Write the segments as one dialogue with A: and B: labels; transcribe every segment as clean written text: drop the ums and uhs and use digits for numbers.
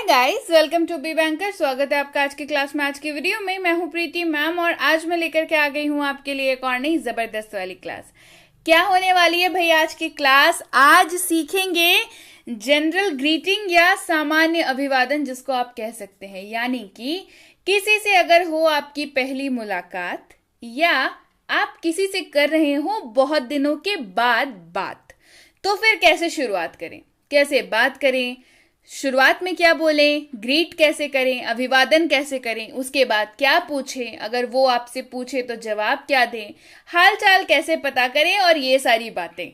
A: Guys, welcome to be banker. स्वागत है आपका आज की क्लास में। आज की वीडियो में मैं हूं प्रीति मैम और आज मैं लेकर के आ गई हूं आपके लिए एक और नई जबरदस्त वाली क्लास। क्या होने वाली है भाई आज की क्लास? आज सीखेंगे जनरल ग्रीटिंग या सामान्य अभिवादन, जिसको आप कह सकते हैं। यानी कि किसी से अगर हो आपकी पहली मुलाकात या आप किसी से कर रहे हो बहुत दिनों के बाद बात, तो फिर कैसे शुरुआत करें, कैसे बात करें, शुरुआत में क्या बोलें, ग्रीट कैसे करें, अभिवादन कैसे करें, उसके बाद क्या पूछें, अगर वो आपसे पूछे तो जवाब क्या दें, हाल चाल कैसे पता करें, और ये सारी बातें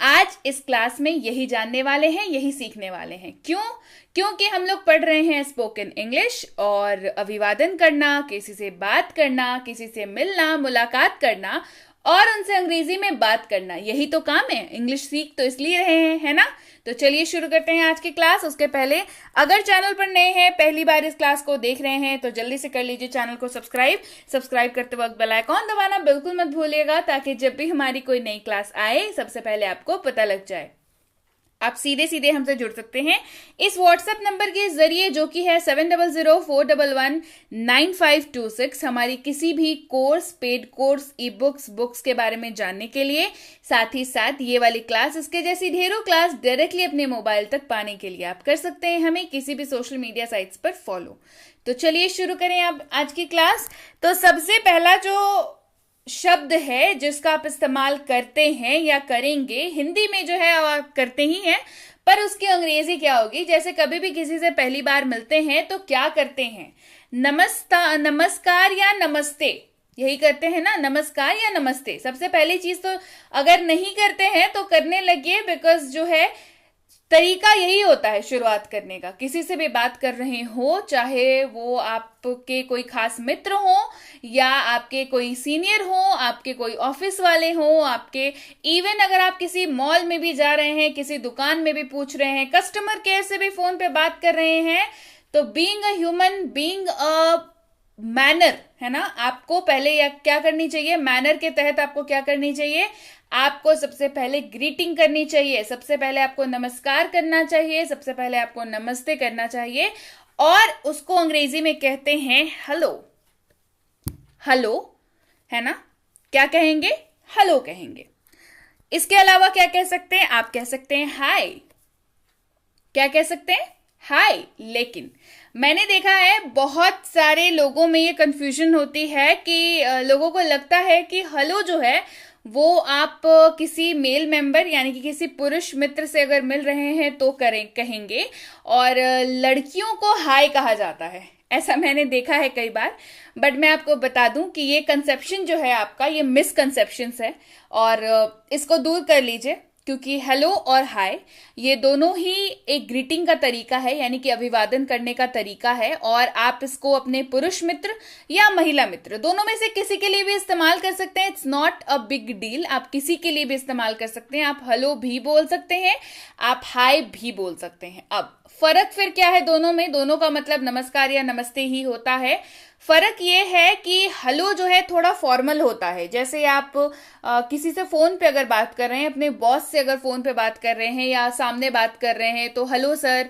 A: आज इस क्लास में यही जानने वाले हैं, यही सीखने वाले हैं। क्योंकि हम लोग पढ़ रहे हैं स्पोकन इंग्लिश, और अभिवादन करना, किसी से बात करना, किसी से मिलना, मुलाकात करना और उनसे अंग्रेजी में बात करना, यही तो काम है। इंग्लिश सीख तो इसलिए रहे हैं, है ना? तो चलिए शुरू करते हैं आज की क्लास। उसके पहले अगर चैनल पर नए हैं, पहली बार इस क्लास को देख रहे हैं, तो जल्दी से कर लीजिए चैनल को सब्सक्राइब करते वक्त बेल आइकॉन दबाना बिल्कुल मत भूलिएगा, ताकि जब भी हमारी कोई नई क्लास आए सबसे पहले आपको पता लग जाए। आप सीधे सीधे हमसे जुड़ सकते हैं इस व्हाट्सएप नंबर के जरिए, जो कि है 7004119526। हमारी किसी भी course, paid course, e books के बारे में जानने के लिए, साथ ही साथ ये वाली क्लास, इसके जैसी ढेरों क्लास डायरेक्टली अपने मोबाइल तक पाने के लिए आप कर सकते हैं हमें किसी भी सोशल मीडिया साइट्स पर फॉलो। तो चलिए शुरू करें अब आज की क्लास। तो सबसे पहला जो शब्द है जिसका आप इस्तेमाल करते हैं या करेंगे, हिंदी में जो है आप करते ही हैं, पर उसकी अंग्रेजी क्या होगी? जैसे कभी भी किसी से पहली बार मिलते हैं तो क्या करते हैं? नमस्कार या नमस्ते, यही करते हैं ना, नमस्कार या नमस्ते। सबसे पहली चीज तो अगर नहीं करते हैं तो करने लगिए, बिकॉज जो है तरीका यही होता है शुरुआत करने का। किसी से भी बात कर रहे हो, चाहे वो आपके कोई खास मित्र हो या आपके कोई सीनियर हो, आपके कोई ऑफिस वाले हो, आपके इवन अगर आप किसी मॉल में भी जा रहे हैं, किसी दुकान में भी पूछ रहे हैं, कस्टमर केयर से भी फोन पे बात कर रहे हैं, तो being a human, being a manner, है ना, आपको पहले या क्या करनी चाहिए? मैनर के तहत आपको क्या करनी चाहिए? आपको सबसे पहले ग्रीटिंग करनी चाहिए, सबसे पहले आपको नमस्कार करना चाहिए, सबसे पहले आपको नमस्ते करना चाहिए, और उसको अंग्रेजी में कहते हैं हेलो। हेलो, है ना? क्या कहेंगे? हेलो कहेंगे। इसके अलावा क्या कह सकते हैं? आप कह सकते हैं हाय। क्या कह सकते हैं? हाय। लेकिन मैंने देखा है बहुत सारे लोगों में ये कंफ्यूजन होती है कि लोगों को लगता है कि हेलो जो है वो आप किसी मेल मेंबर यानी कि किसी पुरुष मित्र से अगर मिल रहे हैं तो कहेंगे, और लड़कियों को हाय कहा जाता है। ऐसा मैंने देखा है कई बार, बट मैं आपको बता दूं कि ये कंसेप्शन जो है आपका, ये मिसकंसेप्शंस है, और इसको दूर कर लीजिए, क्योंकि हेलो और हाय ये दोनों ही एक ग्रीटिंग का तरीका है, यानी कि अभिवादन करने का तरीका है, और आप इसको अपने पुरुष मित्र या महिला मित्र दोनों में से किसी के लिए भी इस्तेमाल कर सकते हैं। It's not a big deal, आप किसी के लिए भी इस्तेमाल कर सकते हैं। आप हेलो भी बोल सकते हैं, आप हाय भी बोल सकते हैं। अब फर्क फिर क्या है दोनों में? दोनों का मतलब नमस्कार या नमस्ते ही होता है। फर्क ये है कि हेलो जो है थोड़ा फॉर्मल होता है। जैसे आप किसी से फोन पे अगर बात कर रहे हैं, अपने बॉस से अगर फोन पे बात कर रहे हैं या सामने बात कर रहे हैं, तो हेलो सर,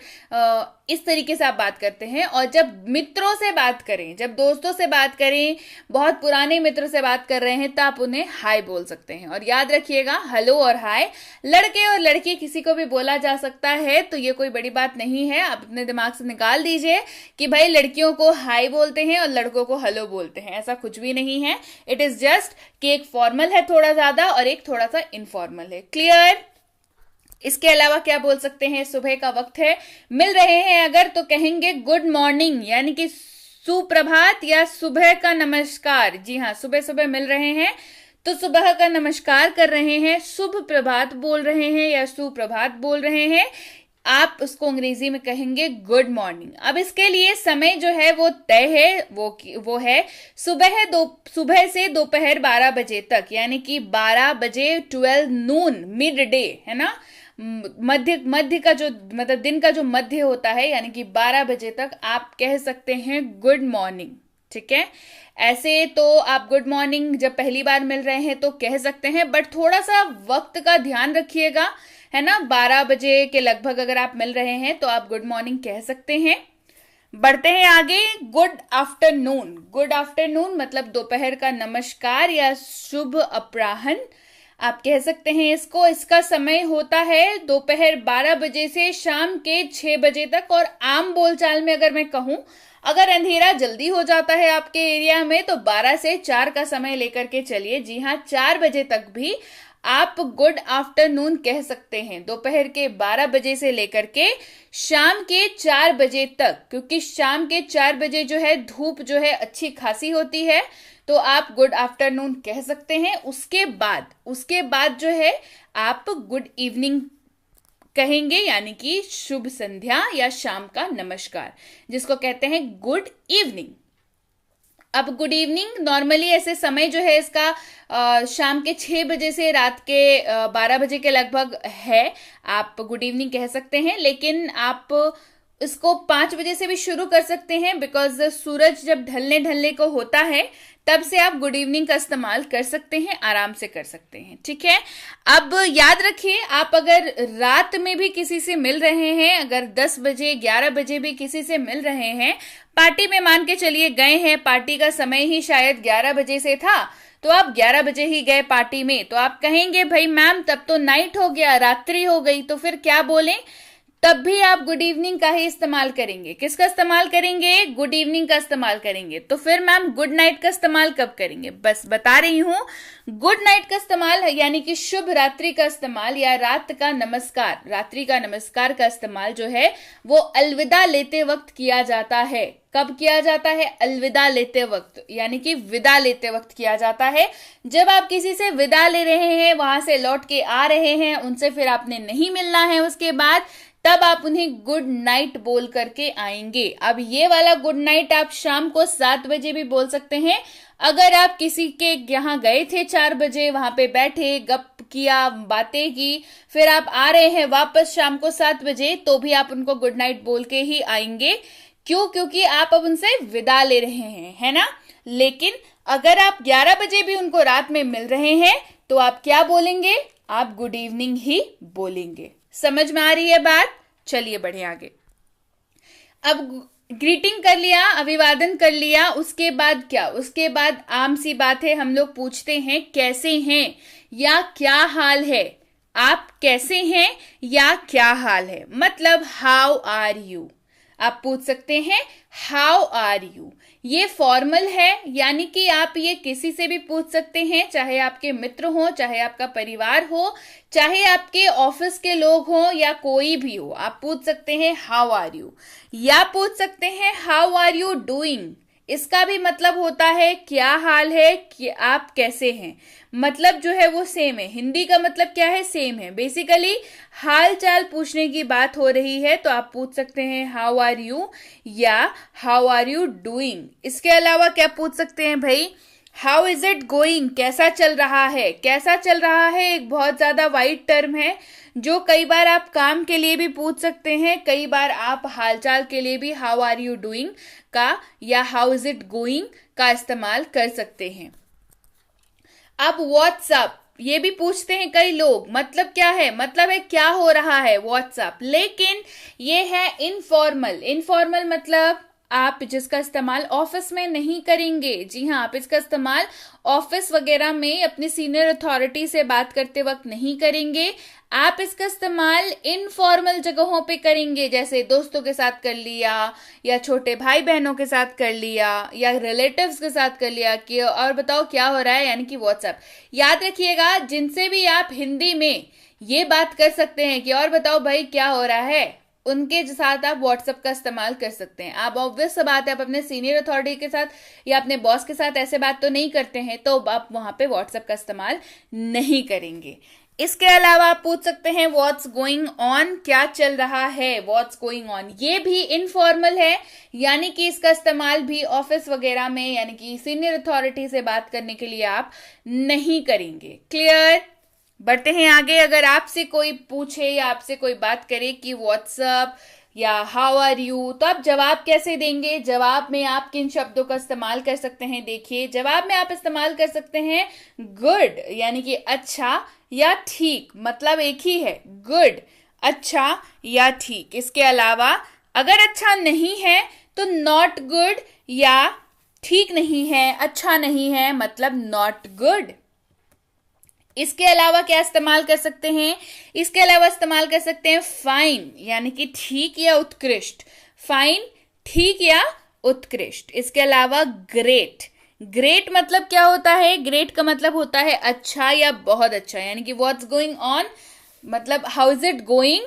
A: इस तरीके से आप बात करते हैं। और जब मित्रों से बात करें, जब दोस्तों से बात करें, बहुत पुराने मित्र से बात कर रहे हैं, तो आप उन्हें हाय बोल सकते हैं। और याद रखिएगा, हेलो और हाय लड़के और लड़की किसी को भी बोला जा सकता है, तो ये कोई बड़ी बात नहीं है। आप अपने दिमाग से निकाल दीजिए कि भाई लड़कियों को हाय बोलते हैं और लड़कों को हेलो बोलते हैं, ऐसा कुछ भी नहीं है। इट इज जस्ट कि एक फॉर्मल है थोड़ा ज्यादा और एक थोड़ा सा इनफॉर्मल है। क्लियर? इसके अलावा क्या बोल सकते हैं? सुबह का वक्त है, मिल रहे हैं अगर, तो कहेंगे गुड मॉर्निंग, यानी कि सुप्रभात या सुबह का नमस्कार। जी हाँ, सुबह सुबह मिल रहे हैं तो सुबह का नमस्कार कर रहे हैं, शुभ प्रभात बोल रहे हैं या सुप्रभात बोल रहे हैं, आप उसको अंग्रेजी में कहेंगे गुड मॉर्निंग। अब इसके लिए समय जो है वो तय है, वो है सुबह से दोपहर 12 बजे तक, यानी कि 12 बजे 12 नून, मिड डे, है ना, मध्य का जो मतलब दिन का जो मध्य होता है, यानी कि 12 बजे तक आप कह सकते हैं गुड मॉर्निंग। ठीक है? ऐसे तो आप गुड मॉर्निंग जब पहली बार मिल रहे हैं तो कह सकते हैं, बट थोड़ा सा वक्त का ध्यान रखिएगा, है ना। 12 बजे के लगभग अगर आप मिल रहे हैं तो आप गुड मॉर्निंग कह सकते हैं। बढ़ते हैं आगे। Good afternoon. गुड आफ्टरनून मतलब दोपहर का नमस्कार या शुभ अपराह्न आप कह सकते हैं इसको। इसका समय होता है दोपहर 12 बजे से शाम के 6 बजे तक। और आम बोलचाल में अगर मैं कहूं, अगर अंधेरा जल्दी हो जाता है आपके एरिया में तो 12 से 4 का समय लेकर के चलिए। जी हाँ, 4 बजे तक भी आप गुड आफ्टरनून कह सकते हैं, दोपहर के 12 बजे से लेकर के शाम के 4 बजे तक, क्योंकि शाम के 4 बजे जो है धूप जो है अच्छी खासी होती है, तो आप गुड आफ्टरनून कह सकते हैं। उसके बाद जो है आप गुड इवनिंग कहेंगे, यानी कि शुभ संध्या या शाम का नमस्कार, जिसको कहते हैं गुड इवनिंग। अब गुड इवनिंग नॉर्मली ऐसे समय जो है इसका शाम के 6 बजे से रात के 12 बजे के लगभग है, आप गुड इवनिंग कह सकते हैं। लेकिन आप इसको 5 बजे से भी शुरू कर सकते हैं, बिकॉज सूरज जब ढलने को होता है तब से आप गुड इवनिंग का इस्तेमाल कर सकते हैं, आराम से कर सकते हैं। ठीक है, अब याद रखिए, आप अगर रात में भी किसी से मिल रहे हैं, अगर 10 बजे 11 बजे भी किसी से मिल रहे हैं, पार्टी में मान के चलिए गए हैं, पार्टी का समय ही शायद 11 बजे से था, तो आप 11 बजे ही गए पार्टी में, तो आप कहेंगे भाई मैम तब तो नाइट हो गया, रात्रि हो गई, तो फिर क्या बोलें, तब भी आप गुड इवनिंग का ही इस्तेमाल करेंगे। किसका इस्तेमाल करेंगे? गुड इवनिंग का इस्तेमाल करेंगे। तो फिर मैम गुड नाइट का इस्तेमाल कब करेंगे? बस बता रही हूं, गुड नाइट का इस्तेमाल यानी कि शुभ रात्रि का इस्तेमाल या रात्रि का नमस्कार का इस्तेमाल जो है वो अलविदा लेते वक्त किया जाता है। कब किया जाता है? अलविदा लेते वक्त, यानी कि विदा लेते वक्त किया जाता है। जब आप किसी से विदा ले रहे हैं, वहां से लौट के आ रहे हैं, उनसे फिर आपने नहीं मिलना है उसके बाद, तब आप उन्हें गुड नाइट बोल करके आएंगे। अब ये वाला गुड नाइट आप शाम को 7 बजे भी बोल सकते हैं। अगर आप किसी के यहाँ गए थे 4 बजे, वहां पे बैठे, गप किया, बातें की, फिर आप आ रहे हैं वापस शाम को 7 बजे, तो भी आप उनको गुड नाइट बोल के ही आएंगे। क्यों? क्योंकि आप अब उनसे विदा ले रहे हैं, है ना। लेकिन अगर आप 11 बजे भी उनको रात में मिल रहे हैं तो आप क्या बोलेंगे? आप गुड इवनिंग ही बोलेंगे। समझ में आ रही है बात? चलिए बढ़े आगे। अब ग्रीटिंग कर लिया, अभिवादन कर लिया, उसके बाद क्या? उसके बाद आम सी बात है, हम लोग पूछते हैं कैसे हैं या क्या हाल है। आप कैसे हैं या क्या हाल है, मतलब हाउ आर यू। आप पूछ सकते हैं हाउ आर यू। ये फॉर्मल है, यानी कि आप ये किसी से भी पूछ सकते हैं, चाहे आपके मित्र हो, चाहे आपका परिवार हो, चाहे आपके ऑफिस के लोग हो या कोई भी हो, आप पूछ सकते हैं हाउ आर यू। या पूछ सकते हैं हाउ आर यू डूइंग। इसका भी मतलब होता है क्या हाल है, कि आप कैसे हैं, मतलब जो है वो सेम है। हिंदी का मतलब क्या है? सेम है। बेसिकली हाल चाल पूछने की बात हो रही है तो आप पूछ सकते हैं हाउ आर यू या हाउ आर यू डूइंग। इसके अलावा क्या पूछ सकते हैं भाई? हाउ इज इट गोइंग, कैसा चल रहा है। कैसा चल रहा है एक बहुत ज्यादा वाइड टर्म है, जो कई बार आप काम के लिए भी पूछ सकते हैं, कई बार आप हालचाल के लिए भी हाउ आर यू डूइंग का या हाउ इज इट गोइंग का इस्तेमाल कर सकते हैं। अब व्हाट्सअप ये भी पूछते हैं कई लोग, मतलब क्या है? मतलब है क्या हो रहा है, व्हाट्सअप। लेकिन ये है इनफॉर्मल। इनफॉर्मल मतलब आप जिसका इस्तेमाल ऑफिस में नहीं करेंगे। जी हाँ, आप इसका इस्तेमाल ऑफिस वगैरह में अपनी सीनियर अथॉरिटी से बात करते वक्त नहीं करेंगे। आप इसका इस्तेमाल इनफॉर्मल जगहों पे करेंगे, जैसे दोस्तों के साथ कर लिया या छोटे भाई बहनों के साथ कर लिया या रिलेटिव्स के साथ कर लिया कि और बताओ क्या हो रहा है, यानी कि व्हाट्सएप। याद रखिएगा, जिनसे भी आप हिंदी में ये बात कर सकते हैं कि और बताओ भाई क्या हो रहा है, उनके साथ आप व्हाट्सएप का इस्तेमाल कर सकते हैं। आप ऑब्वियस बात है, आप अपने सीनियर अथॉरिटी के साथ या अपने बॉस के साथ ऐसे बात तो नहीं करते हैं, तो आप वहां पे व्हाट्सएप का इस्तेमाल नहीं करेंगे। इसके अलावा आप पूछ सकते हैं व्हाट्स गोइंग ऑन, क्या चल रहा है, व्हाट्स गोइंग ऑन। ये भी इनफॉर्मल है, यानी कि इसका इस्तेमाल भी ऑफिस वगैरह में यानी कि सीनियर अथॉरिटी से बात करने के लिए आप नहीं करेंगे। क्लियर? बढ़ते हैं आगे। अगर आपसे कोई पूछे या आपसे कोई बात करे कि व्हाट्सअप या हाउ आर यू, तो आप जवाब कैसे देंगे? जवाब में आप किन शब्दों का इस्तेमाल कर सकते हैं? देखिए, जवाब में आप इस्तेमाल कर सकते हैं गुड, यानी कि अच्छा या ठीक, मतलब एक ही है, गुड, अच्छा या ठीक। इसके अलावा अगर अच्छा नहीं है तो नॉट गुड या ठीक नहीं है, अच्छा नहीं है, मतलब नॉट गुड। इसके अलावा क्या इस्तेमाल कर सकते हैं? इसके अलावा इस्तेमाल कर सकते हैं फाइन, यानी कि ठीक या उत्कृष्ट। फाइन, ठीक या उत्कृष्ट। इसके अलावा ग्रेट। ग्रेट मतलब क्या होता है? ग्रेट का मतलब होता है अच्छा या बहुत अच्छा, यानी कि व्हाट्स गोइंग ऑन, मतलब how is it going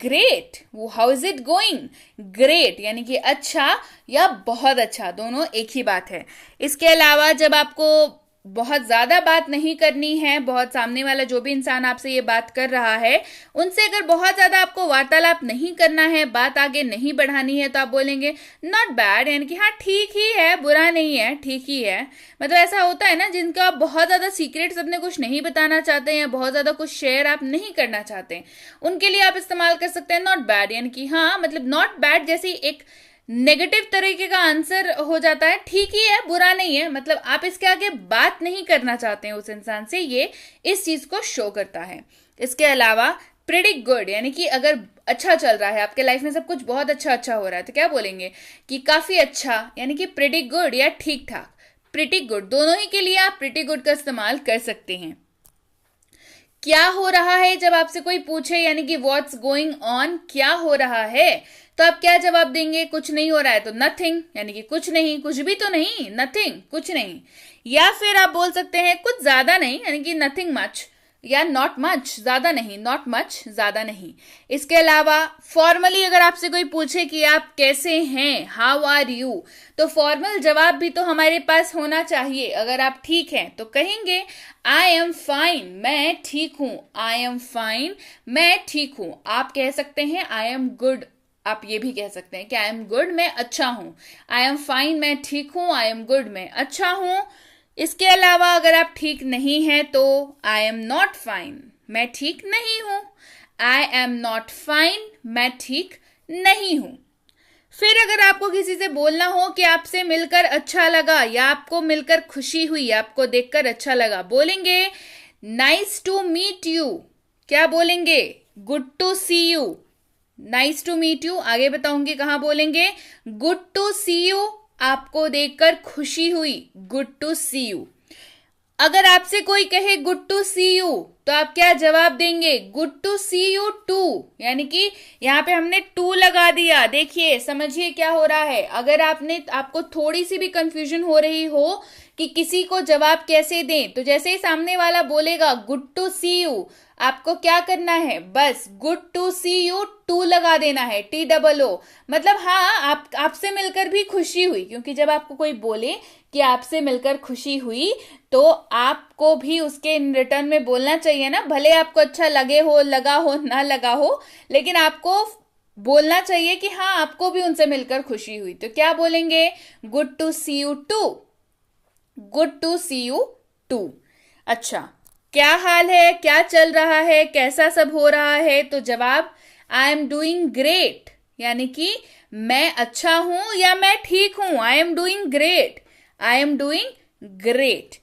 A: great. वो how is it going great, यानी कि अच्छा या बहुत अच्छा, दोनों एक ही बात है। इसके अलावा जब आपको बहुत ज्यादा बात नहीं करनी है, बहुत सामने वाला जो भी इंसान आपसे ये बात कर रहा है उनसे अगर बहुत ज्यादा आपको वार्तालाप नहीं करना है, बात आगे नहीं बढ़ानी है, तो आप बोलेंगे नॉट बैड, यानी कि हाँ ठीक ही है, बुरा नहीं है, ठीक ही है। मतलब ऐसा होता है ना जिनका आप बहुत ज्यादा सीक्रेट्स अपने कुछ नहीं बताना चाहते हैं, बहुत ज्यादा कुछ शेयर आप नहीं करना चाहते, उनके लिए आप इस्तेमाल कर सकते हैं नॉट बैड, यानी कि हाँ मतलब नॉट बैड जैसी एक नेगेटिव तरीके का आंसर हो जाता है, ठीक ही है, बुरा नहीं है, मतलब आप इसके आगे बात नहीं करना चाहते हैं उस इंसान से, ये इस चीज को शो करता है। इसके अलावा प्रिटी गुड, यानी कि अगर अच्छा चल रहा है आपके लाइफ में, सब कुछ बहुत अच्छा अच्छा हो रहा है, तो क्या बोलेंगे कि काफी अच्छा, यानी कि प्रिटी गुड या ठीक ठाक। प्रिटी गुड, दोनों ही के लिए आप प्रिटी गुड का इस्तेमाल कर सकते हैं। क्या हो रहा है, जब आपसे कोई पूछे, यानी कि व्हाट्स गोइंग ऑन, क्या हो रहा है, तो आप क्या जवाब देंगे? कुछ नहीं हो रहा है तो नथिंग, यानी कि कुछ नहीं, कुछ भी तो नहीं, नथिंग, कुछ नहीं। या फिर आप बोल सकते हैं कुछ ज्यादा नहीं, यानी कि नथिंग मच, या नॉट मच, ज्यादा नहीं, नॉट मच, ज्यादा नहीं। इसके अलावा फॉर्मली अगर आपसे कोई पूछे कि आप कैसे हैं, हाउ आर यू, तो फॉर्मल जवाब भी तो हमारे पास होना चाहिए। अगर आप ठीक हैं तो कहेंगे आई एम फाइन, मैं ठीक हूं, आई एम फाइन, मैं ठीक हूं। आप कह सकते हैं आई एम गुड, आप ये भी कह सकते हैं कि आई एम गुड, मैं अच्छा हूं। आई एम फाइन, मैं ठीक हूं, आई एम गुड, मैं अच्छा हूं। इसके अलावा अगर आप ठीक नहीं हैं तो आई एम नॉट फाइन, मैं ठीक नहीं हूं। आई एम नॉट फाइन, मैं ठीक नहीं हूं। फिर अगर आपको किसी से बोलना हो कि आपसे मिलकर अच्छा लगा, या आपको मिलकर खुशी हुई, आपको देखकर अच्छा लगा, बोलेंगे नाइस टू मीट यू। क्या बोलेंगे? Good to see you. Nice to meet you आगे बताऊंगी कहां बोलेंगे। गुड टू सी यू, आपको देखकर खुशी हुई, गुड टू सी यू। अगर आपसे कोई कहे गुड टू सी यू, तो आप क्या जवाब देंगे? Good to see you too, यानी कि यहां पे हमने टू लगा दिया। देखिए समझिए क्या हो रहा है। अगर आपको थोड़ी सी भी कंफ्यूजन हो रही हो कि किसी को जवाब कैसे दें, तो जैसे ही सामने वाला बोलेगा गुड टू सी यू, आपको क्या करना है? बस good to see you too लगा देना है, TOO। मतलब हाँ, आपसे मिलकर भी खुशी हुई, क्योंकि जब आपको कोई बोले कि आपसे मिलकर खुशी हुई, तो आपको भी उसके रिटर्न में बोलना चाहिए ना। भले आपको अच्छा लगे हो, लगा हो, ना लगा हो, लेकिन आपको बोलना चाहिए कि हाँ आपको भी उनसे मिलकर खुशी हुई। तो क्या बोलेंगे? Good to see you too, good to see you too. अच्छा, क्या हाल है, क्या चल रहा है, कैसा सब हो रहा है, तो जवाब आई एम डूइंग ग्रेट, यानी कि मैं अच्छा हूं या मैं ठीक हूं। I am doing great, I am doing great.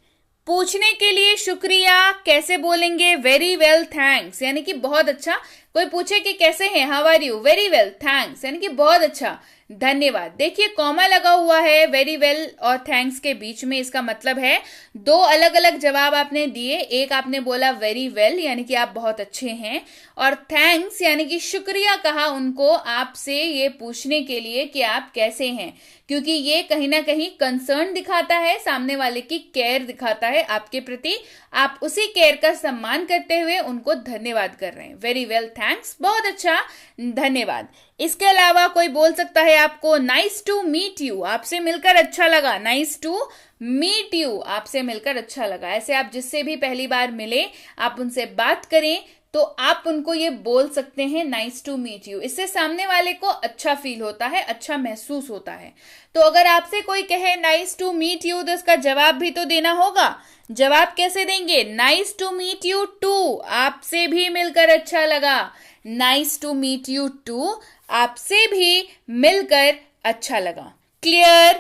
A: पूछने के लिए शुक्रिया कैसे बोलेंगे? वेरी वेल थैंक्स, यानी कि बहुत अच्छा। कोई पूछे कि कैसे हैं, how are you, very well thanks, यानी कि बहुत अच्छा, धन्यवाद। देखिए कॉमा लगा हुआ है वेरी वेल और थैंक्स के बीच में, इसका मतलब है दो अलग अलग जवाब आपने दिए। एक आपने बोला वेरी वेल, यानी कि आप बहुत अच्छे हैं, और थैंक्स यानी कि शुक्रिया कहा उनको आपसे ये पूछने के लिए कि आप कैसे हैं, क्योंकि ये कहीं ना कहीं कंसर्न दिखाता है, सामने वाले की केयर दिखाता है आपके प्रति। आप उसी केयर का सम्मान करते हुए उनको धन्यवाद कर रहे हैं। वेरी वेल थैंक्स, बहुत अच्छा, धन्यवाद। इसके अलावा कोई बोल सकता है आपको नाइस टू मीट यू, आपसे मिलकर अच्छा लगा। नाइस टू मीट यू, आपसे मिलकर अच्छा लगा। ऐसे आप जिससे भी पहली बार मिले, आप उनसे बात करें तो आप उनको ये बोल सकते हैं नाइस टू मीट यू। इससे सामने वाले को अच्छा फील होता है, अच्छा महसूस होता है। तो अगर आपसे कोई कहे नाइस टू मीट यू, तो इसका जवाब भी तो देना होगा। जवाब कैसे देंगे? Nice to meet you too, आपसे भी मिलकर अच्छा लगा। Nice to meet you too, आपसे भी मिलकर अच्छा लगा। क्लियर?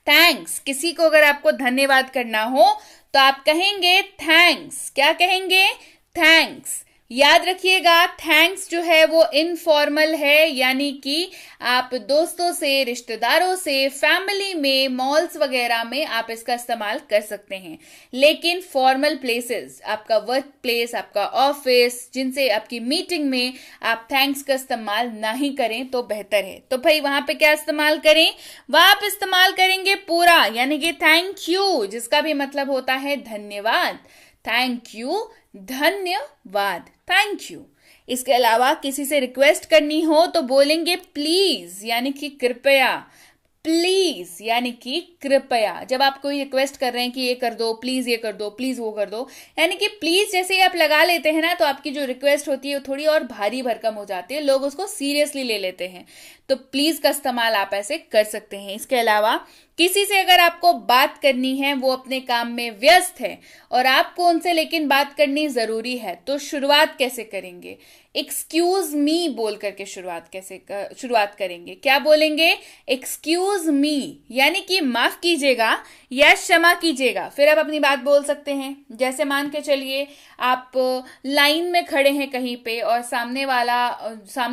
A: थैंक्स, किसी को अगर आपको धन्यवाद करना हो तो आप कहेंगे थैंक्स। क्या कहेंगे? थैंक्स। याद रखिएगा, थैंक्स जो है वो इनफॉर्मल है, यानी कि आप दोस्तों से, रिश्तेदारों से, फैमिली में, मॉल्स वगैरह में आप इसका इस्तेमाल कर सकते हैं। लेकिन फॉर्मल प्लेसेस, आपका वर्क प्लेस, आपका ऑफिस, जिनसे आपकी मीटिंग में आप थैंक्स का इस्तेमाल नहीं करें तो बेहतर है। तो भाई वहां पे क्या इस्तेमाल करें? वहां आप इस्तेमाल करेंगे पूरा, यानी कि थैंक यू, जिसका भी मतलब होता है धन्यवाद। थैंक यू, धन्यवाद, थैंक यू। इसके अलावा किसी से रिक्वेस्ट करनी हो तो बोलेंगे प्लीज, यानी कि कृपया। प्लीज यानी कि कृपया। जब आप कोई रिक्वेस्ट कर रहे हैं कि ये कर दो, प्लीज ये कर दो, प्लीज वो कर दो, यानी कि प्लीज जैसे ही आप लगा लेते हैं ना, तो आपकी जो रिक्वेस्ट होती है वो थोड़ी और भारी भरकम हो जाती है, लोग उसको सीरियसली ले लेते हैं। तो प्लीज का इस्तेमाल आप ऐसे कर सकते हैं। इसके अलावा किसी से अगर आपको बात करनी है, वो अपने काम में व्यस्त है और आपको उनसे लेकिन बात करनी जरूरी है, तो शुरुआत कैसे करेंगे? एक्सक्यूज मी बोल करके शुरुआत करेंगे। क्या बोलेंगे? एक्सक्यूज मी, यानी कि माफ कीजिएगा या क्षमा कीजिएगा। फिर आप अपनी बात बोल सकते हैं। जैसे मान के चलिए आप लाइन में खड़े हैं कहीं पे और सामने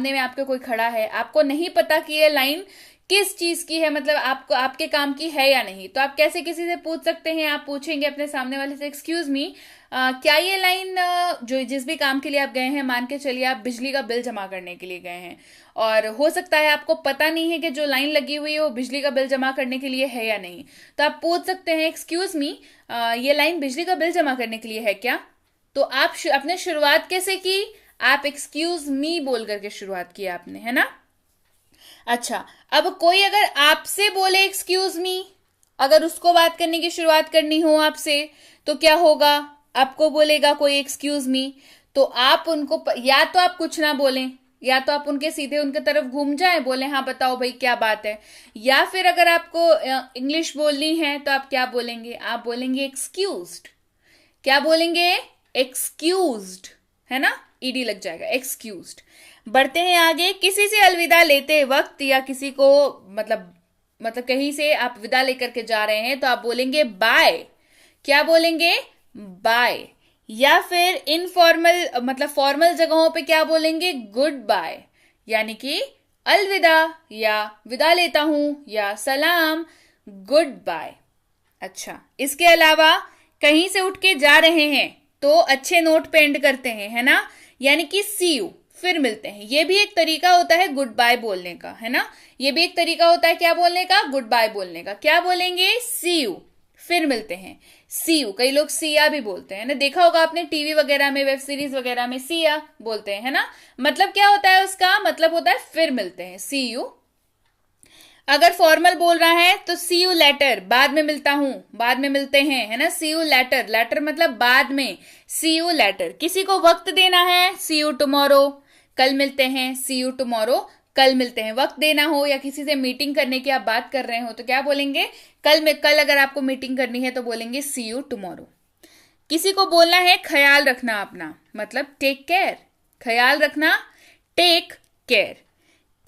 A: में आपके कोई खड़ा है, आपको नहीं पता कि ये लाइन किस चीज की है, मतलब आपको आपके काम की है या नहीं। तो आप कैसे किसी से पूछ सकते हैं? आप पूछेंगे अपने सामने वाले से, एक्सक्यूज मी, क्या ये लाइन जो जिस भी काम के लिए आप गए हैं, मान के चलिए आप बिजली का बिल जमा करने के लिए गए हैं और हो सकता है आपको पता नहीं है कि जो लाइन लगी हुई है वो बिजली का बिल जमा करने के लिए है या नहीं। तो आप पूछ सकते हैं, एक्सक्यूज मी, ये लाइन बिजली का बिल जमा करने के लिए है क्या? तो आप अपने शुरुआत कैसे की? आप एक्सक्यूज मी बोल करके शुरुआत की आपने, है ना। अच्छा, अब कोई अगर आपसे बोले एक्सक्यूज मी, अगर उसको बात करने की शुरुआत करनी हो आपसे, तो क्या होगा? आपको बोलेगा कोई एक्सक्यूज मी, तो आप उनको या तो आप कुछ ना बोलें, या तो आप उनके सीधे उनके तरफ घूम जाएं, बोले हाँ बताओ भाई क्या बात है। या फिर अगर आपको इंग्लिश बोलनी है तो आप क्या बोलेंगे? आप बोलेंगे एक्सक्यूज्ड। क्या बोलेंगे? एक्सक्यूज्ड, है ना, ईडी लग जाएगा, एक्सक्यूज्ड। बढ़ते हैं आगे। किसी से अलविदा लेते वक्त या किसी को मतलब कहीं से आप विदा लेकर के जा रहे हैं तो आप बोलेंगे बाय। क्या बोलेंगे? बाय। या फिर इनफॉर्मल मतलब फॉर्मल जगहों पे क्या बोलेंगे? गुड बाय, यानी कि अलविदा या विदा लेता हूं या सलाम, गुड बाय। अच्छा, इसके अलावा कहीं से उठ के जा रहे हैं तो अच्छे नोट पे एंड करते हैं, है ना, यानी कि सी यू, फिर मिलते हैं। ये भी एक तरीका होता है गुड बाय बोलने का, है ना। ये भी एक तरीका होता है क्या बोलने का? गुड बाय बोलने का। क्या बोलेंगे? सी यू, फिर मिलते हैं, सी यू। कई लोग सिया भी बोलते हैं ना, देखा होगा आपने टीवी वगैरह में, वेब सीरीज वगैरह में सिया बोलते हैं, है ना। मतलब क्या होता है उसका? मतलब होता है फिर मिलते हैं, सी यू। अगर फॉर्मल बोल रहा है तो सी यू लेटर, बाद में मिलता हूं, बाद में मिलते हैं, है ना। सी यू लेटर, लेटर मतलब बाद में, सी यू लेटर। किसी को वक्त देना है, सी यू टुमारो, कल मिलते हैं, सी यू टुमारो, कल मिलते हैं। वक्त देना हो या किसी से मीटिंग करने की आप बात कर रहे हो तो क्या बोलेंगे? कल अगर आपको मीटिंग करनी है तो बोलेंगे सी यू टुमारो। किसी को बोलना है ख्याल रखना अपना, मतलब टेक केयर, ख्याल रखना, टेक केयर।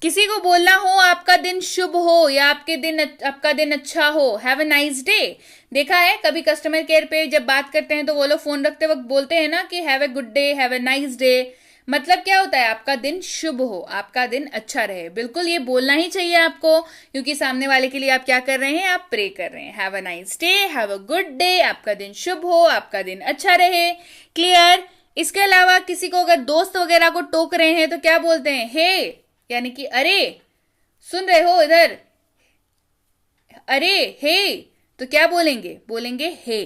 A: किसी को बोलना हो आपका दिन शुभ हो या आपका दिन अच्छा हो, हैव अ नाइस डे। देखा है कभी कस्टमर केयर पे जब बात करते हैं तो वो लोग फोन रखते वक्त बोलते हैं ना कि have a good day, have a nice day. मतलब क्या होता है? आपका दिन शुभ हो, आपका दिन अच्छा रहे। बिल्कुल ये बोलना ही चाहिए आपको, क्योंकि सामने वाले के लिए आप क्या कर रहे हैं? आप प्रे कर रहे हैं। Have a nice day, have a good day, आपका दिन शुभ हो, आपका दिन अच्छा रहे। क्लियर। इसके अलावा किसी को अगर दोस्त वगैरह को टोक रहे हैं तो क्या बोलते हैं? हे, यानी कि अरे, सुन रहे हो इधर, अरे हे। तो क्या बोलेंगे? बोलेंगे हे।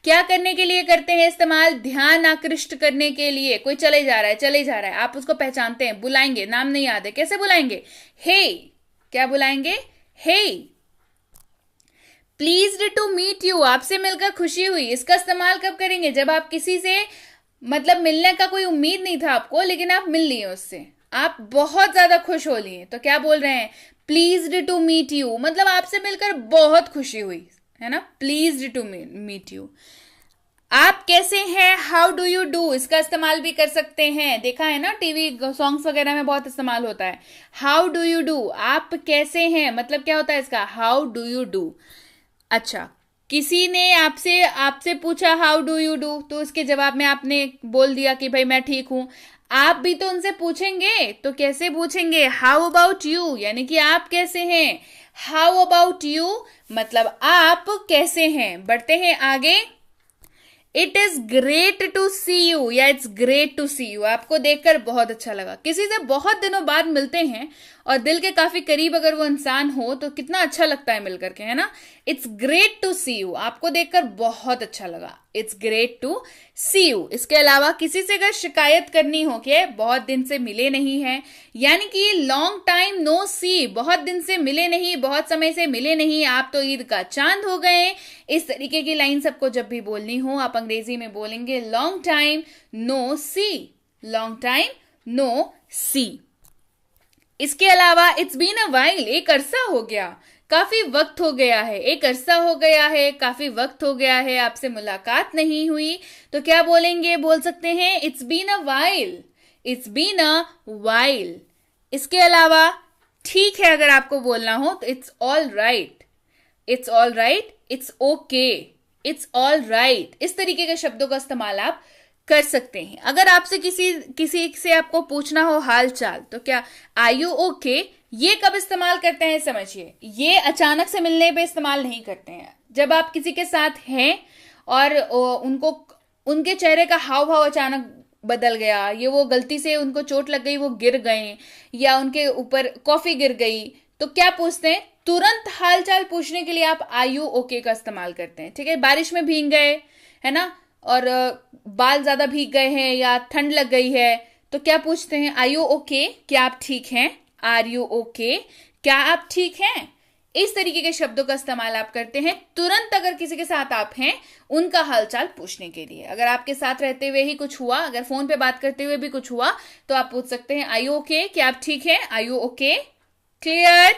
A: क्या करने के लिए करते हैं इस्तेमाल? ध्यान आकृष्ट करने के लिए। कोई चले जा रहा है, आप उसको पहचानते हैं, बुलाएंगे, नाम नहीं याद है, कैसे बुलाएंगे? हे। क्या बुलाएंगे? हे। प्लीज्ड टू मीट यू, आपसे मिलकर खुशी हुई। इसका इस्तेमाल कब करेंगे? जब आप किसी से मतलब मिलने का कोई उम्मीद नहीं था आपको, लेकिन आप मिल लिए उससे, आप बहुत ज्यादा खुश हो लिए, तो क्या बोल रहे हैं? प्लीज्ड टू मीट यू, मतलब आपसे मिलकर बहुत खुशी हुई, है ना। Pleased to meet you. आप कैसे हैं? हाउ डू यू डू, इसका इस्तेमाल भी कर सकते हैं। देखा है ना टीवी सॉन्ग्स वगैरह में बहुत इस्तेमाल होता है। हाउ डू यू डू, आप कैसे हैं, मतलब क्या होता है इसका? How do you do. अच्छा, किसी ने आपसे आपसे पूछा हाउ डू यू डू, तो उसके जवाब में आपने बोल दिया कि भाई मैं ठीक हूं। आप भी तो उनसे पूछेंगे, तो कैसे पूछेंगे? हाउ अबाउट यू, यानी कि आप कैसे हैं। हाउ अबाउट यू मतलब आप कैसे हैं। बढ़ते हैं आगे। It is great to see you, या it's great to see you, आपको देखकर बहुत अच्छा लगा। किसी से बहुत दिनों बाद मिलते हैं और दिल के काफी करीब अगर वो इंसान हो तो कितना अच्छा लगता है मिलकर के, है ना। It's great to see you, आपको देखकर बहुत अच्छा लगा। It's great to see you. इसके अलावा किसी से अगर शिकायत करनी हो कि बहुत दिन से मिले नहीं है, यानी कि लॉन्ग टाइम नो सी, बहुत दिन से मिले नहीं, बहुत समय से मिले नहीं, आप तो ईद का चांद हो गए। इस तरीके की लाइन सबको जब भी बोलनी हो आप अंग्रेजी में बोलेंगे लॉन्ग टाइम नो सी, लॉन्ग टाइम नो सी। इसके अलावा इट्स बीन अ वाइल, एक अरसा हो गया, काफी वक्त हो गया है, एक अरसा हो गया है, काफी वक्त हो गया है, आपसे मुलाकात नहीं हुई, तो क्या बोलेंगे? बोल सकते हैं it's been a while, it's been a while. इसके अलावा ठीक है अगर आपको बोलना हो तो it's all right, it's all right, it's okay, it's all right. इस तरीके के शब्दों का इस्तेमाल आप कर सकते हैं। अगर आपसे किसी किसी से आपको पूछना हो हाल चाल, तो क्या आर यू ओके, ये कब इस्तेमाल करते हैं समझिए। ये अचानक से मिलने पे इस्तेमाल नहीं करते हैं। जब आप किसी के साथ हैं और उनको उनके चेहरे का हाव भाव अचानक बदल गया, ये वो गलती से उनको चोट लग गई, वो गिर गए, या उनके ऊपर कॉफी गिर गई, तो क्या पूछते हैं? तुरंत हालचाल पूछने के लिए आप आर यू ओके का इस्तेमाल करते हैं। ठीक है, बारिश में भीग गए है ना, और बाल ज्यादा भीग गए हैं या ठंड लग गई है, तो क्या पूछते हैं? आर यू ओके, क्या आप ठीक हैं? आर यू ओके, क्या आप ठीक हैं? इस तरीके के शब्दों का इस्तेमाल आप करते हैं तुरंत अगर किसी के साथ आप हैं उनका हालचाल पूछने के लिए। अगर आपके साथ रहते हुए ही कुछ हुआ, अगर फोन पे बात करते हुए भी कुछ हुआ, तो आप पूछ सकते हैं आर यू ओके, क्या आप ठीक हैं? Are you okay? Clear?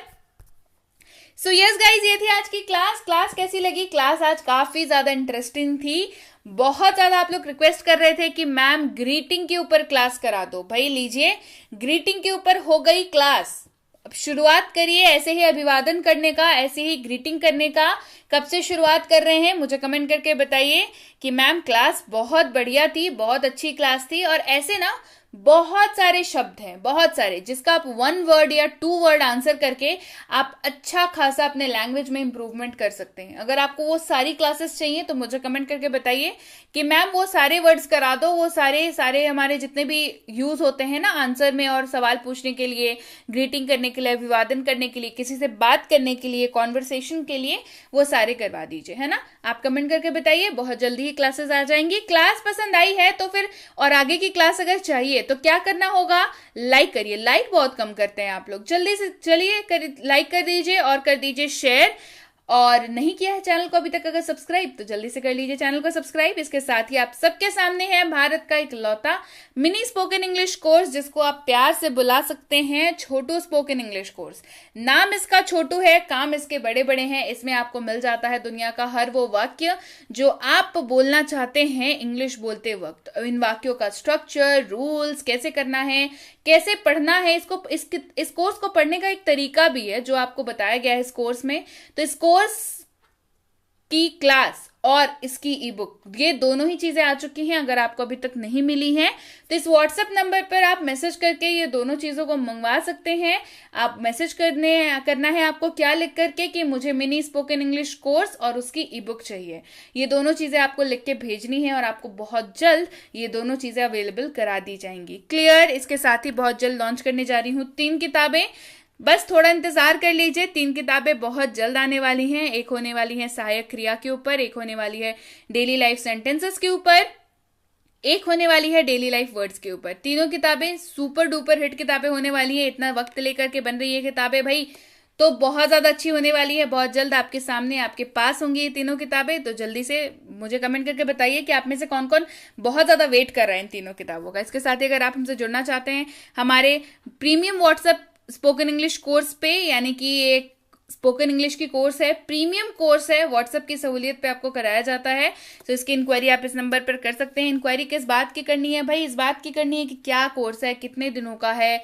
A: So yes guys, ये थी आज की क्लास। क्लास कैसी लगी? क्लास आज काफी ज्यादा इंटरेस्टिंग थी। बहुत ज्यादा आप लोग रिक्वेस्ट कर रहे थे कि मैम ग्रीटिंग के ऊपर क्लास करा दो। भाई लीजिए, ग्रीटिंग के ऊपर हो गई क्लास। अब शुरुआत करिए ऐसे ही अभिवादन करने का, ऐसे ही ग्रीटिंग करने का। कब से शुरुआत कर रहे हैं मुझे कमेंट करके बताइए कि मैम क्लास बहुत बढ़िया थी, बहुत अच्छी क्लास थी। और ऐसे ना बहुत सारे शब्द हैं, बहुत सारे, जिसका आप 1 वर्ड या 2 वर्ड आंसर करके आप अच्छा खासा अपने लैंग्वेज में इंप्रूवमेंट कर सकते हैं। अगर आपको वो सारी क्लासेस चाहिए तो मुझे कमेंट करके बताइए कि मैम वो सारे वर्ड्स करा दो, वो सारे सारे हमारे जितने भी यूज होते हैं ना आंसर में और सवाल पूछने के लिए, ग्रीटिंग करने के लिए, अभिवादन करने के लिए, किसी से बात करने के लिए, कॉन्वर्सेशन के लिए, वो सारे करवा दीजिए, है ना। आप कमेंट करके बताइए, बहुत जल्दी ही क्लासेस आ जाएंगी। क्लास पसंद आई है तो फिर और आगे की क्लास अगर चाहिए तो क्या करना होगा? लाइक करिए। लाइक बहुत कम करते हैं आप लोग, जल्दी से चलिए लाइक कर दीजिए और कर दीजिए शेयर। और नहीं किया है चैनल को अभी तक अगर सब्सक्राइब, तो जल्दी से कर लीजिए चैनल को सब्सक्राइब। इसके साथ ही आप सबके सामने है भारत का इकलौता मिनी स्पोकन इंग्लिश कोर्स, जिसको आप प्यार से बुला सकते हैं छोटू स्पोकन इंग्लिश कोर्स। नाम इसका छोटू है, काम इसके बड़े बड़े हैं। इसमें आपको मिल जाता है दुनिया का हर वो वाक्य जो आप बोलना चाहते हैं इंग्लिश बोलते वक्त। इन वाक्यों का स्ट्रक्चर, रूल्स, कैसे करना है, कैसे पढ़ना है, इस कोर्स को पढ़ने का एक तरीका भी है जो आपको बताया गया है इस कोर्स में। तो इस कोर्स की क्लास और इसकी ई बुक, ये दोनों ही चीजें आ चुकी हैं। अगर आपको अभी तक नहीं मिली हैं तो इस व्हाट्सएप नंबर पर आप मैसेज करके ये दोनों चीजों को मंगवा सकते हैं। आप मैसेज करना है आपको क्या लिख करके कि मुझे मिनी स्पोकन इंग्लिश कोर्स और उसकी ई बुक चाहिए। ये दोनों चीजें आपको लिख के भेजनी है और आपको बहुत जल्द ये दोनों चीजें अवेलेबल करा दी जाएंगी। क्लियर? इसके साथ ही बहुत जल्द लॉन्च करने जा रही हूँ 3 किताबें, बस थोड़ा इंतजार कर लीजिए। 3 किताबें बहुत जल्द आने वाली हैं। एक होने वाली है सहायक क्रिया के ऊपर, एक होने वाली है डेली लाइफ सेंटेंसेस के ऊपर, एक होने वाली है डेली लाइफ वर्ड्स के ऊपर। तीनों किताबें सुपर डुपर हिट किताबें होने वाली है। इतना वक्त लेकर के बन रही है किताबें भाई, तो बहुत ज्यादा अच्छी होने वाली है। बहुत जल्द आपके सामने, आपके पास होंगी ये तीनों किताबें। तो जल्दी से मुझे कमेंट करके बताइए कि आप में से कौन कौन बहुत ज्यादा वेट कर रहे हैं इन तीनों किताबों का। इसके साथ ही अगर आप हमसे जुड़ना चाहते हैं हमारे premium WhatsApp spoken English course पे, यानी कि एक स्पोकन इंग्लिश की कोर्स है, प्रीमियम कोर्स है, व्हाट्सएप की सहूलियत पे आपको कराया जाता है। तो इसकी इंक्वायरी आप इस नंबर पर कर सकते हैं। इंक्वायरी किस बात की करनी है भाई? इस बात की करनी है कि क्या कोर्स है, कितने दिनों का है,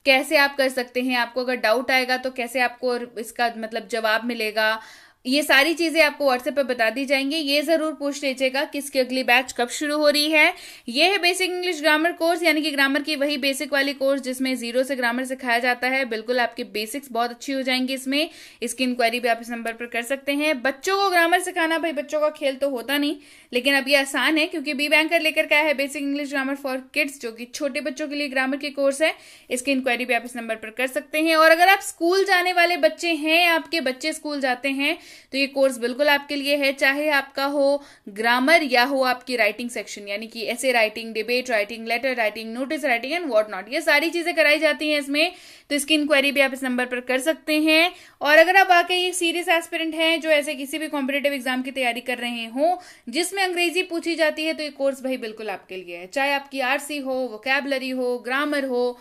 A: कैसे आप कर सकते हैं, आपको अगर डाउट आएगा तो कैसे आपको इसका मतलब जवाब मिलेगा, ये सारी चीजें आपको व्हाट्सएप पे बता दी जाएंगी। ये जरूर पूछ लीजिएगा कि इसकी अगली बैच कब शुरू हो रही है। ये है बेसिक इंग्लिश ग्रामर कोर्स, यानी कि ग्रामर की वही बेसिक वाली कोर्स जिसमें जीरो से ग्रामर सिखाया जाता है। बिल्कुल आपकी बेसिक्स बहुत अच्छी हो जाएंगी इसमें। इसकी इंक्वायरी भी आप इस नंबर पर कर सकते हैं। बच्चों को ग्रामर सिखाना, भाई बच्चों का खेल तो होता नहीं, लेकिन अब ये आसान है क्योंकि बी बैंकर लेकर के आया है basic English grammar for kids, जो कि छोटे बच्चों के लिए ग्रामर की कोर्स है। इसकी इंक्वायरी भी आप इस नंबर पर कर सकते हैं। और अगर आप स्कूल जाने वाले बच्चे हैं, आपके बच्चे स्कूल जाते हैं, तो ये कोर्स बिल्कुल आपके लिए है। चाहे आपका हो ग्रामर या हो आपकी राइटिंग सेक्शन, यानी कि essay writing, debate writing, letter writing, notice writing and what not, ये सारी चीजें कराई जाती हैं इसमें। तो इसकी इंक्वायरी भी आप इस नंबर पर कर सकते हैं। और अगर आप वाकई एक सीरियस एस्पिरेंट हैं जो ऐसे किसी भी कॉम्पिटेटिव एग्जाम की तैयारी कर रहे हो जिसमें अंग्रेजी पूछी जाती है, तो ये कोर्स भाई बिल्कुल आपके लिए है। चाहे आपकी आरसी हो, वोकैबुलरी हो, ग्रामर हो,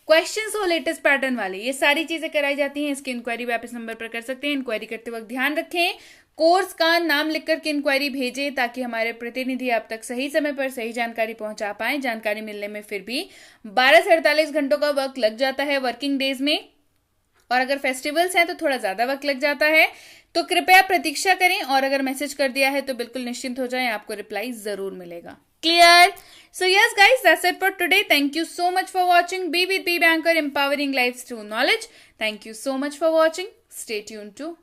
A: क्वेश्चंस हो लेटेस्ट पैटर्न वाले, ये सारी चीजें कराई जाती हैं। इसकी इंक्वायरी भी आप इस नंबर पर कर सकते हैं। इंक्वायरी करते वक्त ध्यान रखें, कोर्स का नाम लिख करके इंक्वायरी भेजें ताकि हमारे प्रतिनिधि आप तक सही समय पर सही जानकारी पहुंचा पाए। जानकारी मिलने में फिर भी 12 से 48 घंटों का वक्त लग जाता है वर्किंग डेज में, और अगर फेस्टिवल्स हैं तो थोड़ा ज्यादा वक्त लग जाता है। तो कृपया प्रतीक्षा करें, और अगर मैसेज कर दिया है तो बिल्कुल निश्चिंत हो जाएं, आपको रिप्लाई जरूर मिलेगा। Clear? So yes guys, that's it for today. Thank you so much for watching. Be with B Banker, empowering lives through knowledge. Thank you so much for watching. Stay tuned to